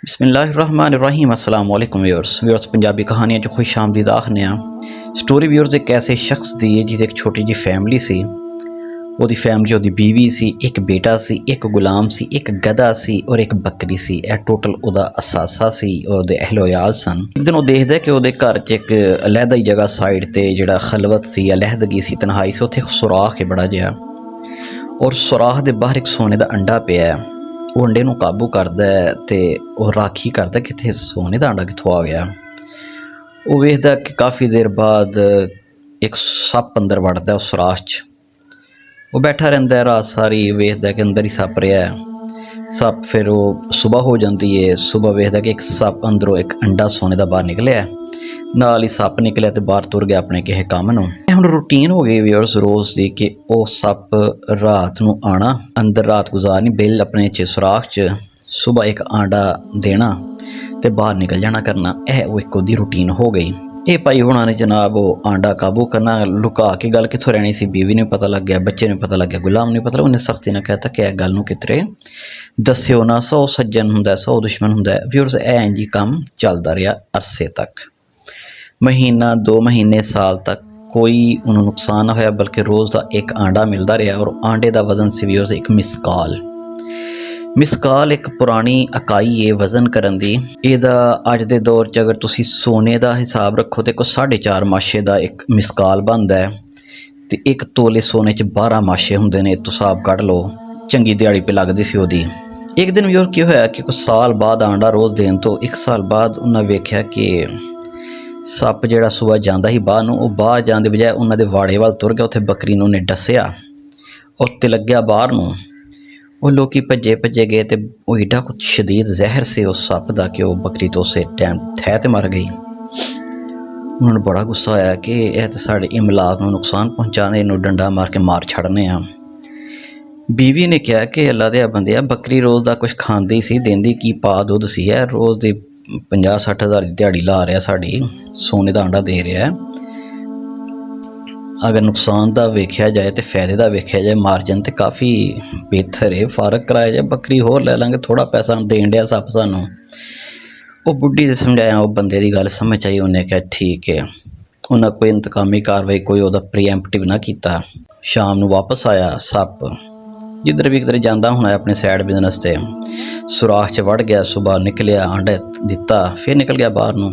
बिस्मिल्लाहिर्रहमानिर्रहीम अस्सलाम वालेकुम व्यूअर्स पंजाबी कहानियां जो खुश आमदीद आखने स्टोरी व्यूअर्स एक ऐसे शख्स दी है जिहदी एक छोटी जी फैमिली सी। ओदी फैमिली ओदी बीवी सी, एक बेटा सी, एक गुलाम सी, एक गधा सी और एक बकरी सी। ए टोटल ओदा असासा सी और ओदे अहलोयाल सन। एक दिन वो देखदा कि ओदे घर च एक अलहदा ही जगह साइड ते जिहड़ा खलवत सी, अलहदगी सी, तन्हाई सी, उत्थे सुराख है बड़ा जिहा और सुराख दे बाहर एक सोने दा अंडा पिया है। वो अंडे नूं काबू करदा है ते ओह राखी करदा कि इत्थे सोने दा अंडा कित्थों आ गया। वो वेखदा कि काफ़ी देर बाद एक सप अंदर वड़दा उस सुराख च। वो बैठा रहिंदा है रात सारी, वेखदा कि अंदर ही सप रहा है। सप फिर वो सुबह हो जाती है, सुबह वेखदा कि एक सप अंदरों एक अंडा सोने का बाहर निकलिया, नाल ही सप निकलिया तो बाहर तुर गया अपने किसी काम नूं। हुण रूटीन हो गई व्यूअर्स रोज़ दी कि वो सप रात नूं आना, अंदर रात गुजारनी, बिल अपने च सुराख च, सुबह एक आंडा देना ते बाहर निकल जाना करना। वो एक ओहदी रूटीन हो गई। ये भाई हुणा ने जनाब वो आंडा काबू करना, लुका के गल कित्थों रहनी सी। बीवी ने पता लग गया, बच्चे ने पता लग गया, गुलाम ने पता लग, उन्हें सख्ती ने कहता कि गल नूं कितरे दस्सिओ ना। 100 सज्जन हुंदा, 100 दुश्मन हुंदा। व्यूअर्स इंज ही काम चलदा रहा अरसे तक, महीना 2 महीने साल तक कोई उन्होंने नुकसान ना होया, बल्कि रोज़ का एक आंडा मिलता रहा। और आंडे का वजन सी व्यूअर्स एक मिसकाल एक पुरानी इकाई है वजन करन दी। इहदा अज दे दौर च अगर तुसी सोने का हिसाब रखो तो कोई 4.5 माशे का एक मिसकाल बनता है तो 1 तोले सोने च 12 माशे होंदे ने। तो हिसाब कढ़ लो, चंगी दिहाड़ी पे लगदी सी ओहदी। एक दिन व्यूअर की होया कि कुछ साल बाद आंडा रोज़ देन तो 1 साल बाद उन्हें वेख्या कि सप जिहड़ा सुबह जांदा ही बाहर नूं, ओह बाहर जाण दे बजाय उन्हां दे वाड़े वल तुर गया। उत्थे बकरी नूं उन्हें डस्सिया, उत्ते लग्या बाहर नूं। वो लोकी भज्जे गए तो वो एडा कुछ शदीद जहर से उस सप का कि वह बकरी तो उस टाइम थै ते मर गई। उन्होंने बड़ा गुस्सा आया कि यह तो साढ़े इमलाक नूं नुकसान पहुँचाने, इनू डंडा मार के मार छड़ने आ। बीवी ने कहा कि अल्लाह दे बंदिया, बकरी रोज़ का कुछ खांदी सी, देंदी की पा दुध सी है, रोज़ दी 50-60 हज़ार की दिहाड़ी ला रहा, साड़ी सोने का अंडा दे रहा है। अगर नुकसान का वेख्या जाए तो फायदे का वेख्या जाए, मार्जन तो काफ़ी बेहतर है, फारक कराया जाए, बकरी होर लै लांगे, थोड़ा पैसा देन दिया सप सानू। वो बुढ़ी ने समझाया, वो बंदे की गल समझ आई। उन्हें कहा ठीक है। उन्हें कोई इंतकामी कार्रवाई, कोई वह प्रीएम्पटिव ना किया। शाम नूं वापस आया सप, जिधर भी किधर जाता होना अपने सैड बिजनेस से, सुराख च वड़ गया, सुबह निकलिया, आंडा दिता, फिर निकल गया बाहर नूं।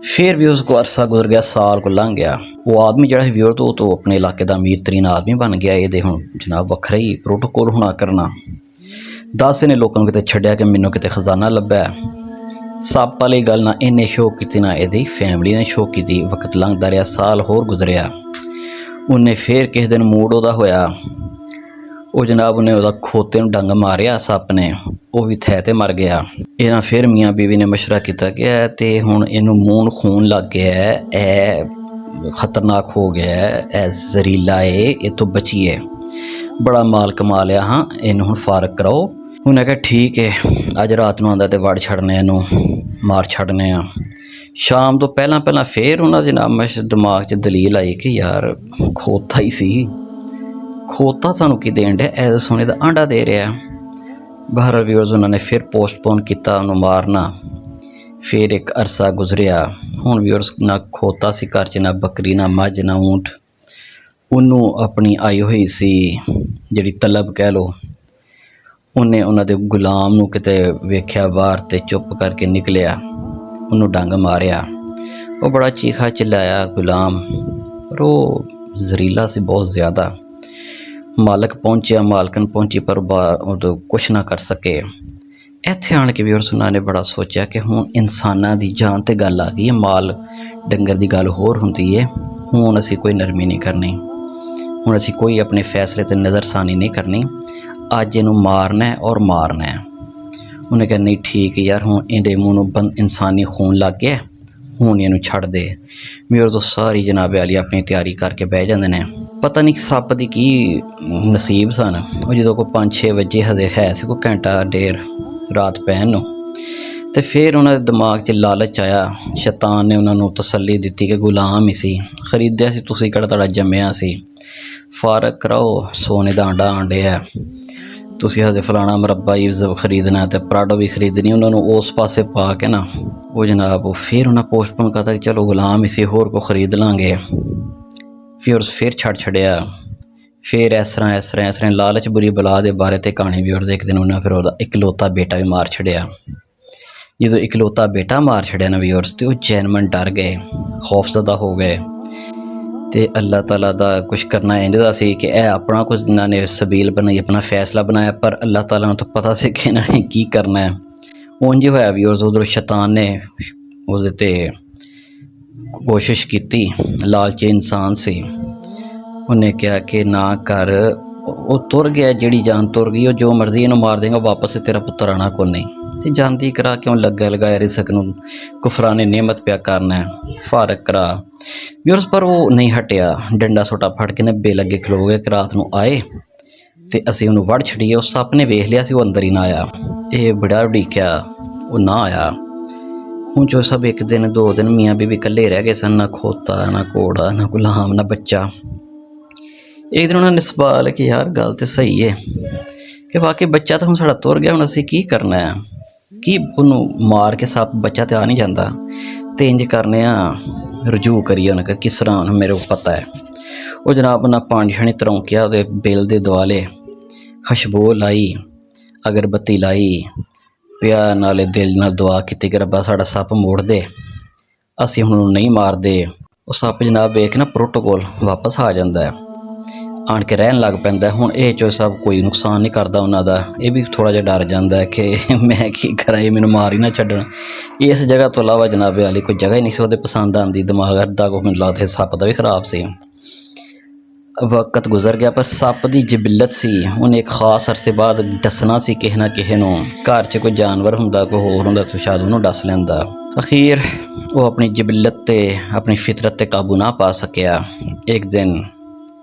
फिर भी उसको अरसा गुजर गया, साल को लंघ गया। वो आदमी जड़ा व्यूअर तो अपने इलाके का अमीर तरीन आदमी बन गया। ये हुण जनाब वखरा ही प्रोटोकॉल होना करना। 10 ने लोगों किते छड्डिया कि मैनू किते खजाना लभा। सप वाली गल ना इन्हें शो की ना इहदी फैमिली ने शो की। वक्त लंघदा रहा, साल होर गुजरिया। उन्हें फिर किस दिन मूड उहदा होया, वो जनाब उन्हें उहदा खोते नूं डंग मारिया सप ने, वो भी थै ते मर गया। इन्हां फिर मियाँ बीवी ने मशवरा किया कि ते हुण इनू मूँह खून लग गया है, ए खतरनाक हो गया है, ए जहरीला है, ये तो बचिए, बड़ा माल कमा लिया, हाँ इनू हुण फारक कराओ। उन्हें कहा ठीक है, अज रात नूं आंदा तो वड़ छड़ने, इनू मार छड़ने आ। शाम तो पहला फिर उन्होंने जनाब दिमाग च दलील आई कि यार खोता ही सी, खोता सानू की देन डे, ऐसा सोने का आंडा दे रहा है। बहर व्यूअर्स उन्होंने फिर पोस्टपोन किया उन्होंने मारना। फिर एक अरसा गुजरिया। हुण व्यूअर्स ना खोता सी घर च, ना बकरी, ना मझ, ना ऊंट। उन्हों अपनी आई हुई सी जिहड़ी तलब कह लो, उन्हें उन्होंने गुलाम नूं किते वेख्या बाहर ते चुप करके निकलिया, उन्होंने डंग मारिया। वो बड़ा चीखा चिल्लाया गुलाम, पर वो जहरीला सी बहुत ज़्यादा। मालक पहुँचा, मालकन पहुँची, पर कुछ ना कर सके। इत्थे आण के भी उन्होंने बड़ा सोचा कि हुण इंसानां दी जान ते गल आ गई है, माल डंगर दी गल होर हुंदी है। हुण असीं कोई नरमी नहीं करनी, हुण असीं कोई अपने फैसले ते नज़रसानी नहीं करनी, अज इनू मारना है और मारना है। उन्हें कहा नहीं ठीक है यार, हुण इहदे मूँह नूं इंसानी खून लग गया, हुण इनू छड़ दे। मेरे तो सारी जनाबे वाली अपनी तैयारी करके बह जांदे ने। पता नहीं सप दी की नसीब सन, वो जो कोई 5-6 बजे हजे है सी, कोई घंटा डेढ़ रात पैन नूं, तो फिर उन्होंने दिमाग च लालच आया। शैतान ने उन्होंने तसल्ली दी कि गुलाम ही सी, खरीदया सी तुसीं, किहड़ा तुहाडा जम्मिया सी, फारक कराओ, सोने दा आंडा आंडे है। ਤੁਸੀਂ ਹਜੇ ਫਲਾਣਾ ਮੁਰੱਬਾ ਈਵਜ਼ ਖਰੀਦਣਾ ਤੇ ਪਰਾਡੋ ਵੀ ਖਰੀਦਣੀ, ਉਹਨਾਂ ਨੂੰ ਉਸ ਪਾਸੇ ਪਾ ਕੇ ਨਾ ਉਹ ਜਨਾਬ ਉਹ ਫਿਰ ਉਹਨਾਂ ਪੋਸਟਪੋਨ ਕਰਤਾ ਕਿ ਚਲੋ ਗੁਲਾਮ ਇਸੇ ਹੋਰ ਕੋ ਖਰੀਦ ਲਾਂਗੇ। ਫਿਰ ਛੱਡ ਛੱਡਿਆ। ਫਿਰ ਇਸ ਤਰ੍ਹਾਂ ਲਾਲਚ ਬੁਰੀ ਬਲਾ ਦੇ ਬਾਰੇ ਤੇ ਕਹਾਣੀ ਵਿਅਰਸ ਇੱਕ ਦਿਨ ਉਹਨਾਂ ਫਿਰ ਉਹਦਾ ਇਕਲੌਤਾ ਬੇਟਾ ਵੀ ਮਾਰ ਛੱਡਿਆ। ਜਦੋਂ ਇਕਲੌਤਾ ਬੇਟਾ ਮਾਰ ਛੱਡਿਆ ਨਾ ਵਿਅਰਸ, ਤੇ ਉਹ ਜੈਨਮਨ ਡਰ ਗਏ, ਖੌਫਜ਼ਦਾ ਹੋ ਗਏ। ਤੇ ਅੱਲਾਹ ਤਾਲਾ ਦਾ ਕੁਛ ਕਰਨਾ ਇੰਝ ਦਾ ਸੀ ਕਿ ਇਹ ਆਪਣਾ ਕੁਝ ਇਹਨਾਂ ਨੇ ਸਬੀਲ ਬਣਾਈ, ਆਪਣਾ ਫੈਸਲਾ ਬਣਾਇਆ, ਪਰ ਅੱਲਾਹ ਤਾਲਾ ਨੂੰ ਤਾਂ ਪਤਾ ਸੀ ਕਿ ਇਹਨਾਂ ਨੇ ਕੀ ਕਰਨਾ ਹੈ। ਉਂਝ ਹੋਇਆ ਵਿਅਰਸ, ਉਧਰੋਂ ਸ਼ੈਤਾਨ ਨੇ ਉਹਦੇ 'ਤੇ ਕੋਸ਼ਿਸ਼ ਕੀਤੀ। ਲਾਲਚੀ ਇਨਸਾਨ ਸੀ, ਉਹਨੇ ਕਿਹਾ ਕਿ ਨਾ ਕਰ। ਉਹ ਤੁਰ ਗਿਆ, ਜਿਹੜੀ ਜਾਨ ਤੁਰ ਗਈ। ਉਹ ਜੋ ਮਰਜ਼ੀ ਇਹਨੂੰ ਮਾਰ ਦੇਗਾ, ਵਾਪਸ ਤੇਰਾ ਪੁੱਤਰ ਆਉਣਾ ਕੋਈ ਨਹੀਂ। ਤੇ ਜਾਂਦੀ ਕਰਾ ਕਿਉਂ ਲੱਗਾ ਲਗਾਇਆ ਰਿਜ਼ਕ ਨੂੰ ਕੁਫਰਾਨੇ ਨਿਅਮਤ ਪਿਆ ਕਰਨਾ ਹੈ, ਫਾਰਕ ਕਰਾ ਵਿਅਰਸ। ਪਰ ਉਹ ਨਹੀਂ ਹਟਿਆ, ਡੰਡਾ ਸੋਟਾ ਫੜ ਕੇ ਨੱਬੇ ਲੱਗੇ ਖਲੋ ਗਏ ਕਿ ਰਾਤ ਨੂੰ ਆਏ ਤੇ ਅਸੀਂ ਉਹਨੂੰ ਵੜ ਛੱਡੀਏ। ਉਹ ਸੱਪ ਨੇ ਵੇਖ ਲਿਆ ਸੀ, ਉਹ ਅੰਦਰ ਹੀ ਨਾ ਆਇਆ। ਇਹ ਬੜਾ ਉਡੀਕਿਆ, ਉਹ ਨਾ ਆਇਆ। ਹੁਣ ਜੋ ਸਭ ਇੱਕ ਦਿਨ 2 ਦਿਨ ਮੀਆਂ ਬੀਬੀ ਇਕੱਲੇ ਰਹਿ ਗਏ ਸਨ, ਨਾ ਖੋਤਾ, ਨਾ ਘੋੜਾ, ਨਾ ਗੁਲਾਮ, ਨਾ ਬੱਚਾ। ਇੱਕ ਦਿਨ ਉਹਨਾਂ ਨੇ ਸਵਾਲ ਕਿ ਯਾਰ ਗੱਲ ਤਾਂ ਸਹੀ ਹੈ ਕਿ ਵਾਕਈ ਬੱਚਾ ਤਾਂ ਹੁਣ ਸਾਡਾ ਤੁਰ ਗਿਆ, ਹੁਣ ਅਸੀਂ ਕੀ ਕਰਨਾ ਹੈ? ਕੀ ਉਹਨੂੰ ਮਾਰ ਕੇ ਸੱਪ ਬੱਚਾ ਤੇ ਆ ਨਹੀਂ ਜਾਂਦਾ, ਤੇ ਇੰਜ ਕਰਨੇ ਆ ਰਜੂ ਕਰੀਏ ਉਹਨਾਂ ਕਿ ਕਿਸ ਤਰ੍ਹਾਂ ਹੁਣ ਮੇਰੇ ਕੋ ਪਤਾ ਹੈ। ਉਹ ਜਨਾਬ ਉਹਨਾਂ ਪਾਣੀ ਛਾਣੀ ਤਰੌਂਕਿਆ, ਉਹਦੇ ਬਿੱਲ ਦੇ ਦੁਆਲੇ ਖੁਸ਼ਬੂ ਲਾਈ, ਅਗਰਬੱਤੀ ਲਾਈ, ਪਿਆ ਨਾਲੇ ਦਿਲ ਨਾਲ ਦੁਆ ਕੀਤੀ ਕਿ ਰੱਬਾ ਸਾਡਾ ਸੱਪ ਮੋੜ ਦੇ, ਅਸੀਂ ਹੁਣ ਨਹੀਂ ਮਾਰਦੇ। ਉਹ ਸੱਪ ਜਨਾਬ ਵੇਖ ਨਾ ਪ੍ਰੋਟੋਕੋਲ ਵਾਪਸ ਆ ਜਾਂਦਾ ਹੈ, ਆਣ ਕੇ ਰਹਿਣ ਲੱਗ ਪੈਂਦਾ। ਹੁਣ ਇਹ ਚੋ ਸਭ ਕੋਈ ਨੁਕਸਾਨ ਨਹੀਂ ਕਰਦਾ ਉਹਨਾਂ ਦਾ। ਇਹ ਵੀ ਥੋੜ੍ਹਾ ਜਿਹਾ ਡਰ ਜਾਂਦਾ ਹੈ ਕਿ ਮੈਂ ਕੀ ਕਰਾਂ, ਇਹ ਮੈਨੂੰ ਮਾਰ ਹੀ ਨਾ ਛੱਡਣ। ਇਸ ਜਗ੍ਹਾ ਤੋਂ ਇਲਾਵਾ ਜਨਾਬ ਵਾਲੀ ਕੋਈ ਜਗ੍ਹਾ ਹੀ ਨਹੀਂ ਸੀ ਉਹਦੇ ਪਸੰਦ ਆਉਂਦੀ। ਦਿਮਾਗ ਅੱਧਾ ਕੁ ਮੈਨੂੰ ਲੱਗਦਾ ਸੱਪ ਦਾ ਵੀ ਖਰਾਬ ਸੀ। ਵਕਤ ਗੁਜ਼ਰ ਗਿਆ, ਪਰ ਸੱਪ ਦੀ ਜਿਬਿਲਤ ਸੀ, ਉਹਨੇ ਇੱਕ ਖ਼ਾਸ ਅਰਸੇ ਬਾਅਦ ਡਸਣਾ ਸੀ ਕਿਸੇ ਨਾ ਕਿਸੇ ਨੂੰ। ਘਰ 'ਚ ਕੋਈ ਜਾਨਵਰ ਹੁੰਦਾ, ਕੋਈ ਹੋਰ ਹੁੰਦਾ ਤਾਂ ਸ਼ਾਇਦ ਉਹਨੂੰ ਡਸ ਲੈਂਦਾ। ਅਖੀਰ ਉਹ ਆਪਣੀ ਜਿਬਿਲਤ 'ਤੇ, ਆਪਣੀ ਫਿਤਰਤ 'ਤੇ ਕਾਬੂ ਨਾ ਪਾ ਸਕਿਆ। ਇੱਕ ਦਿਨ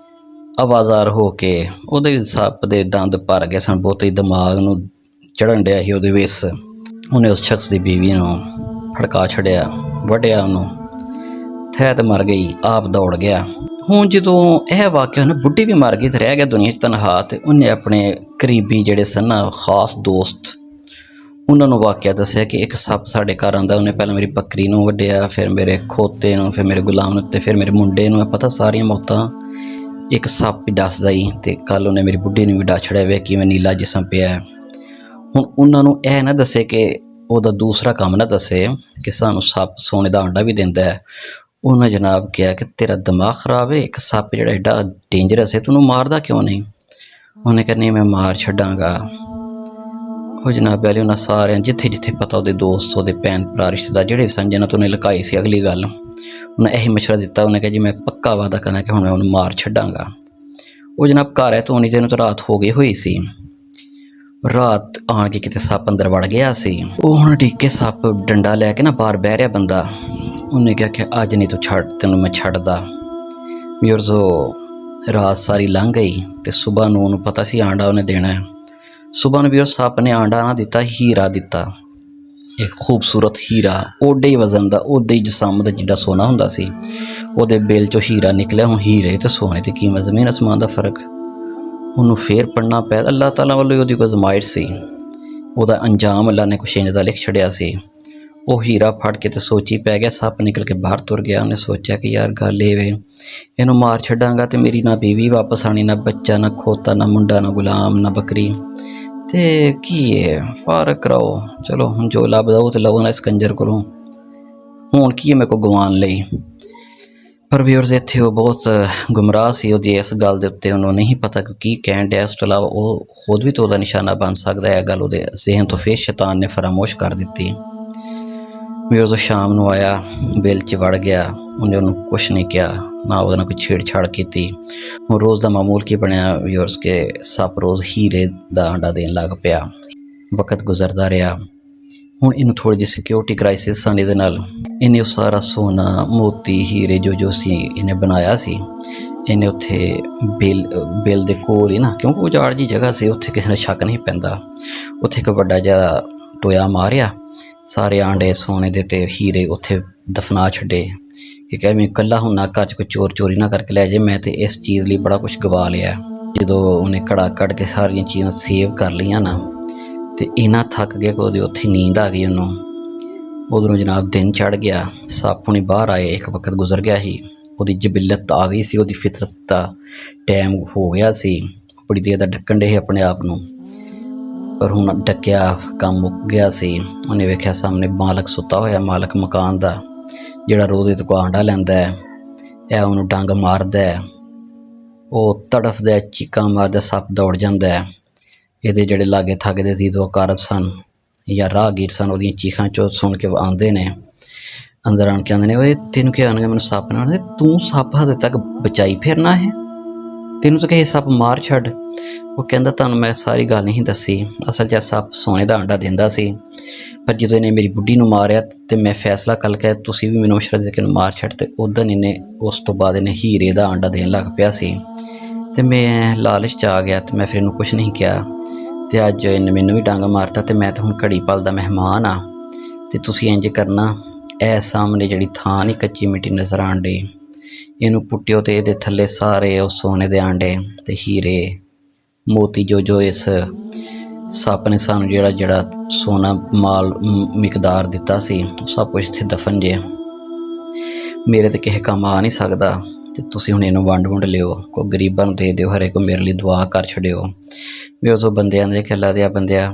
ਆਵਾਜ਼ਾਰ ਹੋ ਕੇ ਉਹਦੇ ਵੀ ਸੱਪ ਦੇ ਦੰਦ ਭਰ ਗਏ ਸਨ, ਬਹੁਤੇ ਦਿਮਾਗ ਨੂੰ ਚੜ੍ਹਨ ਡਿਆ ਸੀ ਉਹਦੇ ਵਿਸ। ਉਹਨੇ ਉਸ ਸ਼ਖਸ ਦੀ ਬੀਵੀ ਨੂੰ ਫੜਕਾ ਛੱਡਿਆ, ਵੱਢਿਆ ਉਹਨੂੰ, ਥੈ ਤੇ ਮਰ ਗਈ, ਆਪ ਦੌੜ ਗਿਆ। ਹੁਣ ਜਦੋਂ ਇਹ ਵਾਕਿਆ ਨਾ ਬੁੱਢੀ ਵੀ ਮਰ ਗਈ ਤੇ ਰਹਿ ਗਿਆ ਦੁਨੀਆ 'ਚ ਤਨਹਾ, ਤੇ ਉਹਨੇ ਆਪਣੇ ਕਰੀਬੀ ਜਿਹੜੇ ਸਨ ਨਾ ਖਾਸ ਦੋਸਤ, ਉਹਨਾਂ ਨੂੰ ਵਾਕਿਆ ਦੱਸਿਆ ਕਿ ਇੱਕ ਸੱਪ ਸਾਡੇ ਘਰ ਆਉਂਦਾ। ਉਹਨੇ ਪਹਿਲਾਂ ਮੇਰੀ ਬੱਕਰੀ ਨੂੰ ਵੱਢਿਆ, ਫਿਰ ਮੇਰੇ ਖੋਤੇ ਨੂੰ, ਫਿਰ ਮੇਰੇ ਗੁਲਾਮ ਨੂੰ, ਤੇ ਫਿਰ ਮੇਰੇ ਮੁੰਡੇ ਨੂੰ। ਪਤਾ ਸਾਰੀਆਂ ਮੌਤਾਂ ਇੱਕ ਸੱਪ ਹੀ ਦੱਸਦਾ ਹੀ। ਤੇ ਕੱਲ੍ਹ ਉਹਨੇ ਮੇਰੀ ਬੁੱਢੀ ਨੂੰ ਵੀ ਡਸ ਛੜਿਆ, ਵੇ ਕਿਵੇਂ ਨੀਲਾ ਜਿਸਮ ਪਿਆ। ਹੁਣ ਉਹਨਾਂ ਨੂੰ ਇਹ ਨਾ ਦੱਸੇ ਕਿ ਉਹਦਾ ਦੂਸਰਾ ਕੰਮ ਨਾ ਦੱਸੇ ਕਿ ਸਾਨੂੰ ਸੱਪ ਸੋਨੇ ਦਾ ਆਂਡਾ ਵੀ ਦਿੰਦਾ ਹੈ। ਉਹਨਾਂ ਜਨਾਬ ਕਿਹਾ ਕਿ ਤੇਰਾ ਦਿਮਾਗ ਖਰਾਬ ਹੈ, ਇੱਕ ਸੱਪ ਜਿਹੜਾ ਐਡਾ ਡੇਂਜਰਸ ਹੈ, ਤੈਨੂੰ ਮਾਰਦਾ ਕਿਉਂ ਨਹੀਂ? ਉਹਨੇ ਕਿਹਾ ਨਹੀਂ ਮੈਂ ਮਾਰ ਛੱਡਾਂਗਾ। ਉਹ ਜਨਾਬ ਵਾਲੇ ਉਹਨਾਂ ਸਾਰਿਆਂ ਜਿੱਥੇ ਜਿੱਥੇ ਪਤਾ ਉਹਦੇ ਦੋਸਤ, ਉਹਦੇ ਭੈਣ ਭਰਾ, ਰਿਸ਼ਤੇਦਾਰ ਜਿਹੜੇ ਵੀ ਸਨ ਜਿਹਨਾਂ ਤੋਂ ਉਹਨੇ ਲੁਕਾਈ ਸੀ ਅਗਲੀ ਗੱਲ, ਉਹਨੇ ਇਹੀ ਮਸ਼ਵਰਾ ਦਿੱਤਾ। ਉਹਨੇ ਕਿਹਾ ਜੀ ਮੈਂ ਪੱਕਾ ਵਾਅਦਾ ਕਰਨਾ ਕਿ ਹੁਣ ਮੈਂ ਉਹਨੂੰ ਮਾਰ ਛੱਡਾਂਗਾ। ਉਹ ਜਨਾਬ ਘਰ ਹੈ, ਧੋਣੀ ਦਿਨ ਤੋਂ ਰਾਤ ਹੋ ਗਈ ਹੋਈ ਸੀ। ਰਾਤ ਆਣ ਕੇ ਕਿਤੇ ਸੱਪ ਅੰਦਰ ਵੜ ਗਿਆ ਸੀ। ਉਹ ਹੁਣ ਢੀਕੇ ਸੱਪ ਡੰਡਾ ਲੈ ਕੇ ਨਾ ਬਾਹਰ ਬਹਿ ਰਿਹਾ ਬੰਦਾ। ਉਹਨੇ ਕਿਹਾ ਕਿ ਅੱਜ ਨਹੀਂ ਤੂੰ ਛੱਡ, ਤੈਨੂੰ ਮੈਂ ਛੱਡਦਾ। ਵਿਅਰਜ਼ੋ ਰਾਤ ਸਾਰੀ ਲੰਘ ਗਈ ਤੇ ਸੁਬਾਹ ਨੂੰ ਉਹਨੂੰ ਪਤਾ ਸੀ ਆਂਡਾ ਉਹਨੇ ਦੇਣਾ ਹੈ। ਸੁਬਾਹ ਨੂੰ ਵੀ ਉਹ ਸੱਪ ਨੇ ਆਂਡਾ ਨਾ ਦਿੱਤਾ, ਹੀਰਾ ਦਿੱਤਾ, ਇੱਕ ਖੂਬਸੂਰਤ ਹੀਰਾ, ਓਡੇ ਹੀ ਵਜ਼ਨ ਦਾ, ਓਡੇ ਹੀ ਜਿਸਮ ਦਾ ਜਿੱਡਾ ਸੋਨਾ ਹੁੰਦਾ ਸੀ। ਉਹਦੇ ਬਿੱਲ 'ਚੋਂ ਹੀਰਾ ਨਿਕਲਿਆ। ਹੁਣ ਹੀਰੇ ਤੇ ਸੋਨੇ ਦੀ ਕੀਮਤ ਜ਼ਮੀਨ ਅਸਮਾਨ ਦਾ ਫ਼ਰਕ। ਉਹਨੂੰ ਫੇਰ ਪੜ੍ਹਨਾ ਪਿਆ। ਅੱਲਾਹ ਤਾਲਾ ਵੱਲੋਂ ਉਹਦੀ ਕੋਈ ਅਜ਼ਮਾਇਸ਼ ਸੀ, ਉਹਦਾ ਅੰਜਾਮ ਅੱਲਾਹ ਨੇ ਕੁਛ ਇੰਝ ਦਾ ਲਿਖ ਛੱਡਿਆ ਸੀ। ਉਹ ਹੀਰਾ ਫੜ ਕੇ ਤੇ ਸੋਚੀ ਪੈ ਗਿਆ। ਸੱਪ ਨਿਕਲ ਕੇ ਬਾਹਰ ਤੁਰ ਗਿਆ। ਉਹਨੇ ਸੋਚਿਆ ਕਿ ਯਾਰ ਗੱਲ ਇਹ ਵੇ, ਇਹਨੂੰ ਮਾਰ ਛੱਡਾਂਗਾ ਤੇ ਮੇਰੀ ਨਾ ਬੀਵੀ ਵਾਪਸ ਆਣੀ, ਨਾ ਬੱਚਾ, ਨਾ ਖੋਤਾ, ਨਾ ਮੁੰਡਾ, ਨਾ ਗੁਲਾਮ, ਨਾ ਬੱਕਰੀ, ਤੇ ਕੀ ਹੈ ਫਰਕ ਕਰਾਓ। ਚਲੋ ਹੁਣ ਜੋ ਲੱਭਦਾ ਉਹ ਤੇ ਲਵੋ ਨਾ ਇਸ ਕੰਜਰ ਕੋਲੋਂ। ਹੁਣ ਕੀ ਹੈ ਮੇਰੇ ਕੋਲ ਗਵਾਉਣ ਲਈ? ਪਰ ਵਿਅਰਜ਼ ਇੱਥੇ ਉਹ ਬਹੁਤ ਗੁੰਮਰਾਹ ਸੀ। ਉਹਦੀ ਇਸ ਗੱਲ ਦੇ ਉੱਤੇ ਉਹਨੂੰ ਨਹੀਂ ਪਤਾ ਕਿ ਕੀ ਕਹਿਣ ਡਿਆ। ਉਸ ਤੋਂ ਇਲਾਵਾ ਉਹ ਖੁਦ ਵੀ ਤਾਂ ਉਹਦਾ ਨਿਸ਼ਾਨਾ ਬਣ ਸਕਦਾ ਹੈ। ਇਹ ਗੱਲ ਉਹਦੇ ਜ਼ਿਹਨ ਤੋਂ ਫੇਰ ਸ਼ੈਤਾਨ ਨੇ ਫਰਾਮੋਸ਼ ਕਰ ਦਿੱਤੀ। ਵਿਅਰਜ਼ ਸ਼ਾਮ ਨੂੰ ਆਇਆ, ਬਿੱਲ 'ਚ ਵੜ ਗਿਆ। ਉਹਨੇ ਉਹਨੂੰ ਕੁਛ ਨਹੀਂ ਕਿਹਾ, ਨਾ ਉਹਦੇ ਨਾਲ ਕੋਈ ਛੇੜਛਾੜ ਕੀਤੀ। ਹੁਣ ਰੋਜ਼ ਦਾ ਮਾਮੂਲ ਕੀ ਬਣਿਆ ਵਿਅਰਜ਼ ਕੇ ਸੱਪ ਰੋਜ਼ ਹੀਰੇ ਦਾ ਆਂਡਾ ਦੇਣ ਲੱਗ ਪਿਆ। ਵਕਤ ਗੁਜ਼ਰਦਾ ਰਿਹਾ। ਹੁਣ ਇਹਨੂੰ ਥੋੜ੍ਹੀ ਜਿਹੀ ਸਿਕਿਉਰਿਟੀ ਕ੍ਰਾਈਸਿਸ ਸਨ ਇਹਦੇ ਨਾਲ। ਇਹਨੇ ਉਹ ਸਾਰਾ ਸੋਨਾ, ਮੋਤੀ, ਹੀਰੇ ਜੋ ਸੀ ਇਹਨੇ ਬਣਾਇਆ ਸੀ, ਇਹਨੇ ਉੱਥੇ ਬਿੱਲ ਦੇ ਕੋਲ ਹੀ ਨਾ, ਕਿਉਂਕਿ ਉਜਾੜ ਜਿਹੀ ਜਗ੍ਹਾ ਸੀ, ਉੱਥੇ ਕਿਸੇ ਨੂੰ ਸ਼ੱਕ ਨਹੀਂ ਪੈਂਦਾ, ਉੱਥੇ ਇੱਕ ਵੱਡਾ ਜਿਹਾ ਟੋਇਆ ਮਾਰਿਆ, ਸਾਰੇ ਆਂਡੇ ਸੋਨੇ ਦੇ ਤੇ ਹੀਰੇ ਉੱਥੇ ਦਫਨਾ ਛੱਡੇ ਕਿ ਮੈਂ ਇਕੱਲਾ ਹੁੰਨਾ, ਘਰ 'ਚ ਕੋਈ ਚੋਰੀ ਨਾ ਕਰਕੇ ਲੈ ਜਾਏ। ਮੈਂ ਤਾਂ ਇਸ ਚੀਜ਼ ਲਈ ਬੜਾ ਕੁਛ ਗਵਾ ਲਿਆ। ਜਦੋਂ ਉਹਨੇ ਕੜਾ ਕੱਢ ਕੇ ਸਾਰੀਆਂ ਚੀਜ਼ਾਂ ਸੇਵ ਕਰ ਲਈਆਂ ਨਾ, ਤੇ ਇੰਨਾ ਥੱਕ ਗਿਆ ਕਿ ਉਹਦੀ ਉੱਥੇ ਨੀਂਦ ਆ ਗਈ ਉਹਨੂੰ। ਉਧਰੋਂ ਜਨਾਬ ਦਿਨ ਚੜ੍ਹ ਗਿਆ, ਸੱਪ ਹੁਣੀ ਬਾਹਰ ਆਏ, ਇੱਕ ਵਕਤ ਗੁਜ਼ਰ ਗਿਆ ਸੀ, ਉਹਦੀ ਜਬਿਲਤ ਆ ਗਈ ਸੀ, ਉਹਦੀ ਫਿਤਰਤ ਦਾ ਟਾਈਮ ਹੋ ਗਿਆ ਸੀ। ਬੜੀ ਦੇਰ ਦਾ ਢੱਕਣ ਡੇ ਸੀ ਆਪਣੇ ਆਪ ਨੂੰ, ਪਰ ਹੁਣ ਢੱਕਿਆ ਕੰਮ ਮੁੱਕ ਗਿਆ ਸੀ। ਉਹਨੇ ਵੇਖਿਆ ਸਾਹਮਣੇ ਮਾਲਕ ਸੁੱਤਾ ਹੋਇਆ, ਮਾਲਕ ਮਕਾਨ ਦਾ, ਜਿਹੜਾ ਰੋਜ਼ ਇਹਦੇ ਕੋਲ ਆਂਡਾ ਲੈਂਦਾ ਹੈ। ਇਹ ਉਹਨੂੰ ਡੰਗ ਮਾਰਦਾ ਹੈ, ਉਹ ਤੜਫਦਾ, ਚੀਕਾਂ ਮਾਰਦਾ, ਸੱਪ ਦੌੜ ਜਾਂਦਾ ਹੈ। ਇਹਦੇ ਜਿਹੜੇ ਲਾਗੇ ਥੱਕਦੇ ਸੀ ਉਹ ਕਾਰਬ ਸਨ ਜਾਂ ਰਾਹਗੀਰ ਸਨ, ਉਹਦੀਆਂ ਚੀਖਾਂ ਚੋਂ ਸੁਣ ਕੇ ਆਉਂਦੇ ਨੇ, ਅੰਦਰ ਆਣ ਕੇ ਆਉਂਦੇ ਨੇ, ਓਏ ਤੈਨੂੰ ਕੀ ਆਉਣਗੇ? ਮੈਨੂੰ ਸੱਪ ਨਾਲ, ਤੂੰ ਸੱਪ ਹਜੇ ਤੱਕ ਬਚਾਈ ਫਿਰਨਾ ਹੈ, ਤੈਨੂੰ ਤਾਂ ਕਹੇ ਸੱਪ ਮਾਰ ਛੱਡ। ਉਹ ਕਹਿੰਦਾ ਤੁਹਾਨੂੰ ਮੈਂ ਸਾਰੀ ਗੱਲ ਨਹੀਂ ਦੱਸੀ, ਅਸਲ 'ਚ ਸੱਪ ਸੋਨੇ ਦਾ ਆਂਡਾ ਦਿੰਦਾ ਸੀ, ਪਰ ਜਦੋਂ ਇਹਨੇ ਮੇਰੀ ਬੁੱਢੀ ਨੂੰ ਮਾਰਿਆ ਤੇ ਮੈਂ ਫੈਸਲਾ ਕਰ ਲਿਆ ਤੁਸੀਂ ਵੀ ਮੈਨੂੰ ਮਸ਼ਵਰਾ ਦੇ ਕੇ ਇਹਨੂੰ ਮਾਰ ਛੱਡ, ਤੇ ਉਦੋਂ ਇਹਨੇ ਉਸ ਤੋਂ ਬਾਅਦ ਇਹਨੇ ਹੀਰੇ ਦਾ ਆਂਡਾ ਦੇਣ ਲੱਗ ਪਿਆ ਸੀ। ਤੇ ਮੈਂ ਲਾਲਚ 'ਚ ਆ ਗਿਆ ਤੇ ਮੈਂ ਫਿਰ ਇਹਨੂੰ ਕੁਛ ਨਹੀਂ ਕਿਹਾ, ਤੇ ਅੱਜ ਇਹਨੇ ਮੈਨੂੰ ਵੀ ਡਾਂਗਾ ਮਾਰਤਾ, ਤੇ ਮੈਂ ਤਾਂ ਹੁਣ ਘੜੀ ਪਲ ਦਾ ਮਹਿਮਾਨ ਆ। ਤੇ ਤੁਸੀਂ ਇੰਝ ਕਰਨਾ, ਇਹ ਸਾਹਮਣੇ ਜਿਹੜੀ ਥਾਂ ਨਹੀਂ ਕੱਚੀ ਮਿੱਟੀ ਨਜ਼ਰ ਆਉਣ ਡਈ, ਇਹਨੂੰ ਪੁੱਟਿਓ ਤੇ ਇਹਦੇ ਥੱਲੇ ਸਾਰੇ ਉਹ ਸੋਨੇ ਦੇ ਆਂਡੇ ਤੇ ਹੀਰੇ ਮੋਤੀ ਜੋ ਇਸ ਸੱਪ ਨੇ ਸਾਨੂੰ ਜਿਹੜਾ ਸੋਨਾ ਮਾਲ ਮਿਕਦਾਰ ਦਿੱਤਾ ਸੀ, ਉਹ ਸਭ ਕੁਛ ਇੱਥੇ ਦਫਨ ਜੇ। ਮੇਰੇ ਤੇ ਕਿਸੇ ਕੰਮ ਆ ਨਹੀਂ ਸਕਦਾ, ਤੇ ਤੁਸੀਂ ਹੁਣ ਇਹਨੂੰ ਵੰਡ ਲਿਓ, ਕੋਈ ਗਰੀਬਾਂ ਨੂੰ ਦੇ ਦਿਓ, ਹਰੇ ਕੋ ਮੇਰੇ ਲਈ ਦੁਆ ਕਰ ਛੱਡਿਓ। ਵੀ ਉਸ ਬੰਦਿਆਂ ਦੇ ਕਿ ਅੱਲਾ ਦਿਆ ਬੰਦਿਆ,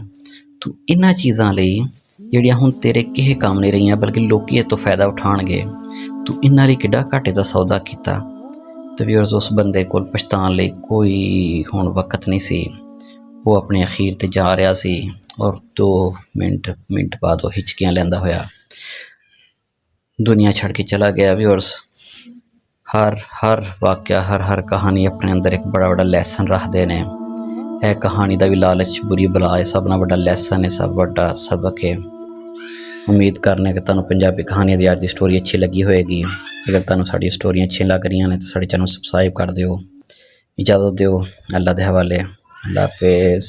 ਤੂੰ ਇਹਨਾਂ ਚੀਜ਼ਾਂ ਲਈ ਜਿਹੜੀਆਂ ਹੁਣ ਤੇਰੇ ਕਿਸੇ ਕੰਮ ਨਹੀਂ ਰਹੀਆਂ, ਬਲਕਿ ਲੋਕੀ ਇਹ ਤੋਂ ਫਾਇਦਾ ਉਠਾਉਣਗੇ, ਤੂੰ ਇਹਨਾਂ ਲਈ ਕਿੱਡਾ ਘਾਟੇ ਦਾ ਸੌਦਾ ਕੀਤਾ। ਤੇ ਵੀ ਉਸ ਬੰਦੇ ਕੋਲ ਪਛਤਾਣ ਲਈ ਕੋਈ ਹੁਣ ਵਕਤ ਨਹੀਂ ਸੀ, ਉਹ ਆਪਣੇ ਅਖੀਰ 'ਤੇ ਜਾ ਰਿਹਾ ਸੀ, ਔਰ 2 ਮਿੰਟ ਬਾਅਦ ਉਹ ਹਿਚਕੀਆਂ ਲੈਂਦਾ ਹੋਇਆ ਦੁਨੀਆ ਛੱਡ ਕੇ ਚਲਾ ਗਿਆ। ਵੀ ਔਰ ਹਰ ਵਾਕਿਆ, ਹਰ ਕਹਾਣੀ ਆਪਣੇ ਅੰਦਰ ਇੱਕ ਬੜਾ ਲੈਸਨ ਰੱਖਦੇ ਨੇ। ਇਹ ਕਹਾਣੀ ਦਾ ਵੀ ਲਾਲਚ ਬੁਰੀ ਬਲਾ ਹੈ, ਸਭ ਨਾਲ ਵੱਡਾ ਲੈਸਨ ਹੈ, ਸਭ ਵੱਡਾ ਸਬਕ ਹੈ। ਉਮੀਦ ਕਰਨੇ ਕਿ ਤੁਹਾਨੂੰ ਪੰਜਾਬੀ ਕਹਾਣੀਆਂ ਦੀ ਅੱਜ ਦੀ ਸਟੋਰੀ ਅੱਛੀ ਲੱਗੀ ਹੋਏਗੀ। ਅਗਰ ਤੁਹਾਨੂੰ ਸਾਡੀ ਸਟੋਰੀਆਂ ਅੱਛੀਆਂ ਲੱਗ ਰਹੀਆਂ ਨੇ ਤਾਂ ਸਾਡੇ ਚੈਨਲ ਨੂੰ ਸਬਸਕ੍ਰਾਈਬ ਕਰ ਦਿਓ। ਇਜਾਜ਼ਤ ਦਿਓ, ਅੱਲਾ ਦੇ ਹਵਾਲੇ। ਅੱਲਾ ਹਾਫਿਜ਼।